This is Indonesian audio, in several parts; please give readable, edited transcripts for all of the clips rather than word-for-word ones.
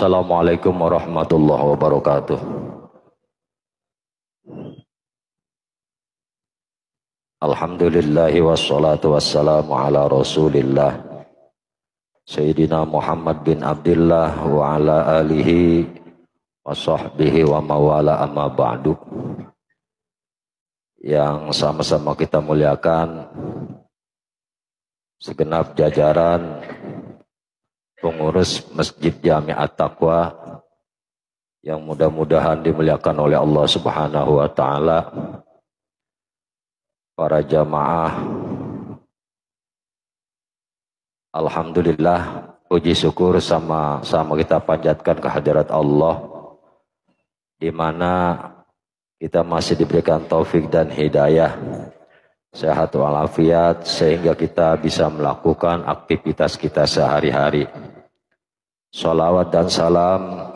Assalamualaikum warahmatullahi wabarakatuh. Alhamdulillahi wassalatu wassalamu ala rasulillah Sayyidina Muhammad bin Abdullah wa ala alihi wa sahbihi wa mawala amma ba'du. Yang sama-sama kita muliakan segenap jajaran pengurus Masjid Jami At-Taqwa yang mudah-mudahan dimuliakan oleh Allah Subhanahu wa taala, para jamaah. Alhamdulillah, puji syukur sama-sama kita panjatkan kehadirat Allah, di mana kita masih diberikan taufik dan hidayah, sehat walafiat, sehingga kita bisa melakukan aktivitas kita sehari-hari. Sholawat dan salam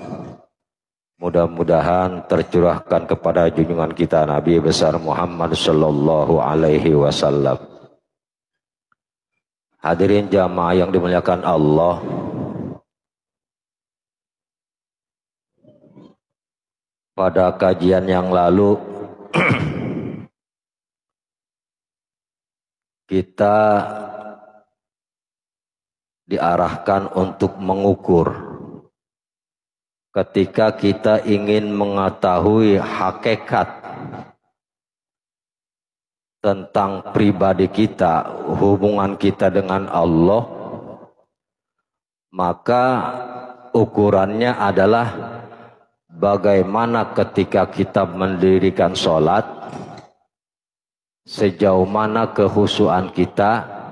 mudah-mudahan tercurahkan kepada junjungan kita Nabi besar Muhammad sallallahu alaihi wasallam. Hadirin jamaah yang dimuliakan Allah, pada kajian yang lalu kita diarahkan untuk mengukur ketika kita ingin mengetahui hakikat tentang pribadi kita, hubungan kita dengan Allah, maka ukurannya adalah bagaimana ketika kita mendirikan sholat, sejauh mana kekhusyuan kita,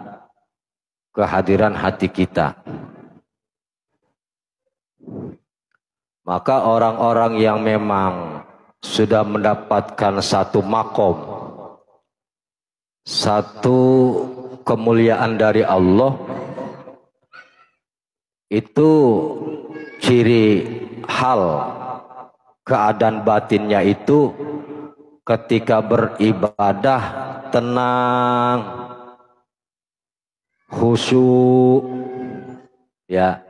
kehadiran hati kita. Maka orang-orang yang memang sudah mendapatkan satu makom, satu kemuliaan dari Allah, itu ciri hal keadaan batinnya itu ketika beribadah tenang, khusyuk, ya.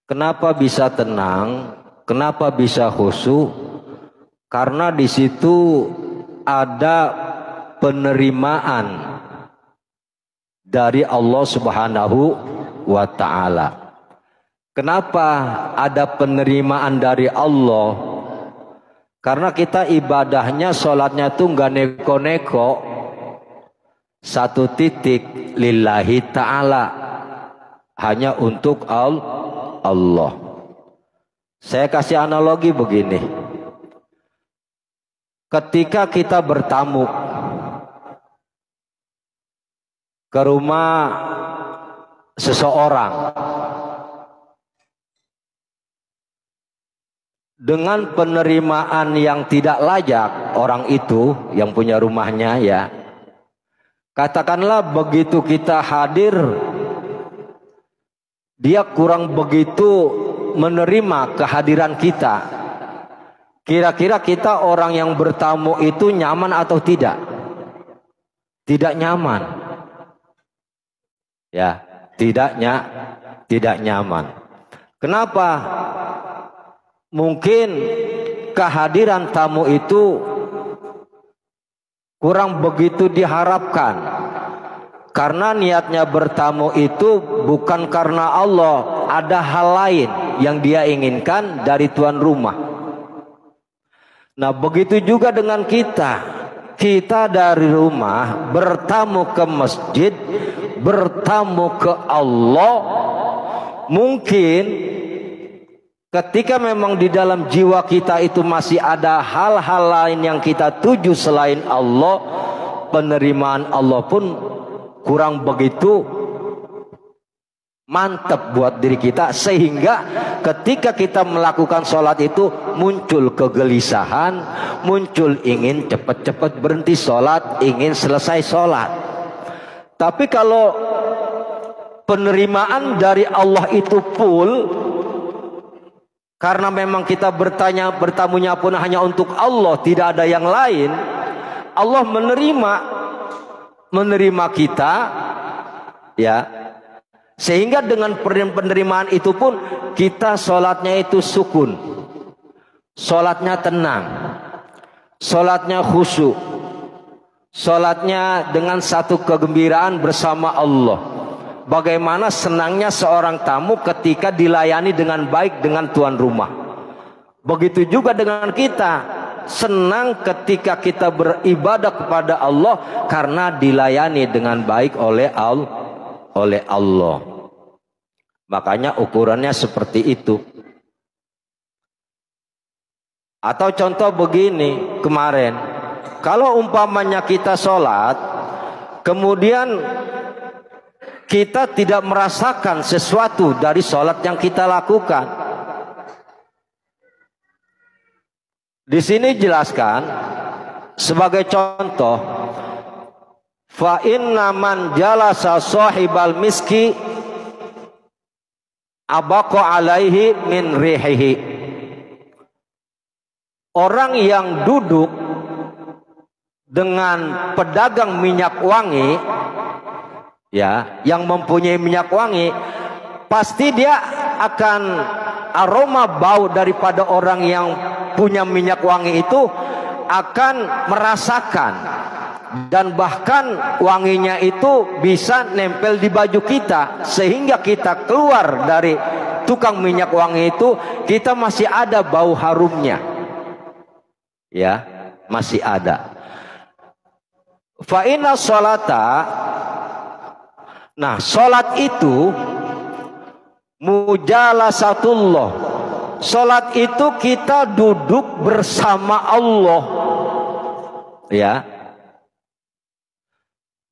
Kenapa bisa tenang? Kenapa bisa khusyuk? Karena di situ ada penerimaan dari Allah Subhanahu wa taala. Kenapa ada penerimaan dari Allah? Karena kita ibadahnya, sholatnya tuh nggak neko-neko, satu titik lillahi ta'ala, hanya untuk Allah. Saya kasih analogi begini. Ketika kita bertamu ke rumah seseorang dengan penerimaan yang tidak layak, orang itu yang punya rumahnya, ya, katakanlah begitu kita hadir, dia kurang begitu menerima kehadiran kita. Kira-kira kita orang yang bertamu itu nyaman atau tidak? Tidak nyaman. Ya, tidak nyaman. Kenapa? Mungkin kehadiran tamu itu kurang begitu diharapkan. Karena niatnya bertamu itu bukan karena Allah, ada hal lain yang dia inginkan dari tuan rumah. Nah, begitu juga dengan kita. Kita dari rumah bertamu ke masjid, bertamu ke Allah. Mungkin ketika memang di dalam jiwa kita itu masih ada hal-hal lain yang kita tuju selain Allah, penerimaan Allah pun kurang begitu mantap buat diri kita, sehingga ketika kita melakukan sholat itu muncul kegelisahan, muncul ingin cepat-cepat berhenti sholat, ingin selesai sholat. Tapi kalau penerimaan dari Allah itu full, karena memang kita bertamunya pun hanya untuk Allah, tidak ada yang lain, Allah menerima kita, ya, Sehingga dengan penerimaan itu pun kita sholatnya itu sukun, sholatnya tenang, sholatnya khusyuk, sholatnya dengan satu kegembiraan bersama Allah. Bagaimana senangnya seorang tamu ketika dilayani dengan baik dengan tuan rumah. Begitu juga dengan kita, senang ketika kita beribadah kepada Allah karena dilayani dengan baik oleh Allah. Makanya ukurannya seperti itu. Atau contoh begini kemarin, kalau umpamanya kita sholat, kemudian kita tidak merasakan sesuatu dari sholat yang kita lakukan. Di sini jelaskan sebagai contoh, fa inna man jalasa sahibal miski abaqa alaihi min rihihi. Orang yang duduk dengan pedagang minyak wangi, ya, yang mempunyai minyak wangi, pasti dia akan aroma bau daripada orang yang punya minyak wangi itu akan merasakan, dan bahkan wanginya itu bisa nempel di baju kita, sehingga kita keluar dari tukang minyak wangi itu kita masih ada bau harumnya, ya, masih ada. Fa inna sholata, nah sholat itu mujalasatullah. Sholat itu kita duduk bersama Allah, ya.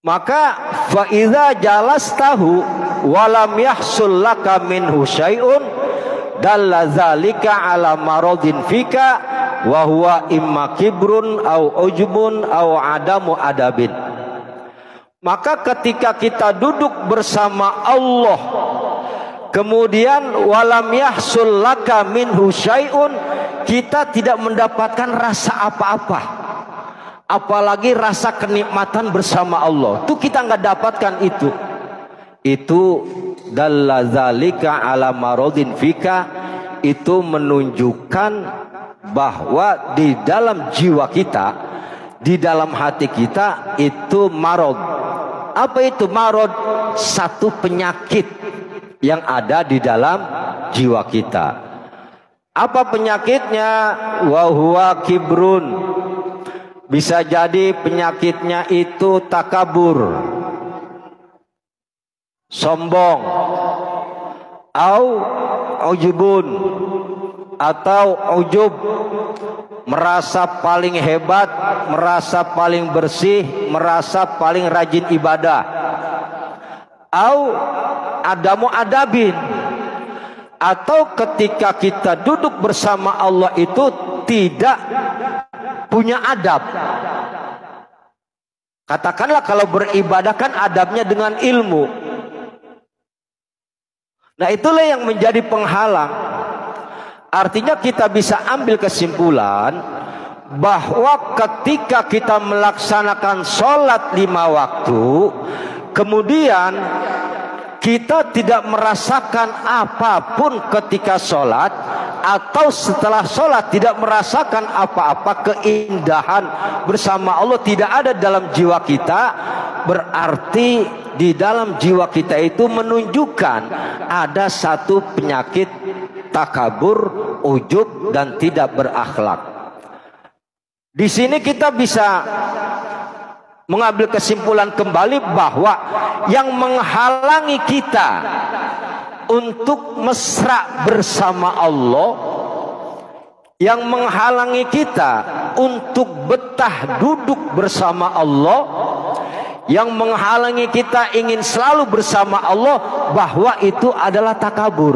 Maka fa idza jalastahu wa lam yahsul laka minhu syai'un dalla zalika ala maradin fika wa huwa imma kibrun au ujbun au adamu adabin. Maka ketika kita duduk bersama Allah, kemudian walam yahsul laka minhu syai'un, kita tidak mendapatkan rasa apa-apa, apalagi rasa kenikmatan bersama Allah, itu kita nggak dapatkan itu. Itu dalla zalika ala maradin fika, itu menunjukkan bahwa di dalam jiwa kita, di dalam hati kita itu marad. Apa itu marad? Satu penyakit yang ada di dalam jiwa kita. Apa penyakitnya? Wa huwa kibrun. Bisa jadi penyakitnya itu takabur, sombong, au ujubun, atau ujub, merasa paling hebat, merasa paling bersih, merasa paling rajin ibadah, au adamu adabin, atau ketika kita duduk bersama Allah itu tidak punya adab. Katakanlah kalau beribadah kan adabnya dengan ilmu. Nah itulah yang menjadi penghalang. Artinya kita bisa ambil kesimpulan bahwa ketika kita melaksanakan sholat 5 waktu, kemudian kita tidak merasakan apapun ketika sholat, atau setelah sholat tidak merasakan apa-apa keindahan bersama Allah, tidak ada dalam jiwa kita, berarti di dalam jiwa kita itu menunjukkan ada satu penyakit takabur, ujub, dan tidak berakhlak. Di sini kita bisa mengambil kesimpulan kembali bahwa yang menghalangi kita untuk mesra bersama Allah, yang menghalangi kita untuk betah duduk bersama Allah, yang menghalangi kita ingin selalu bersama Allah, bahwa itu adalah takabur.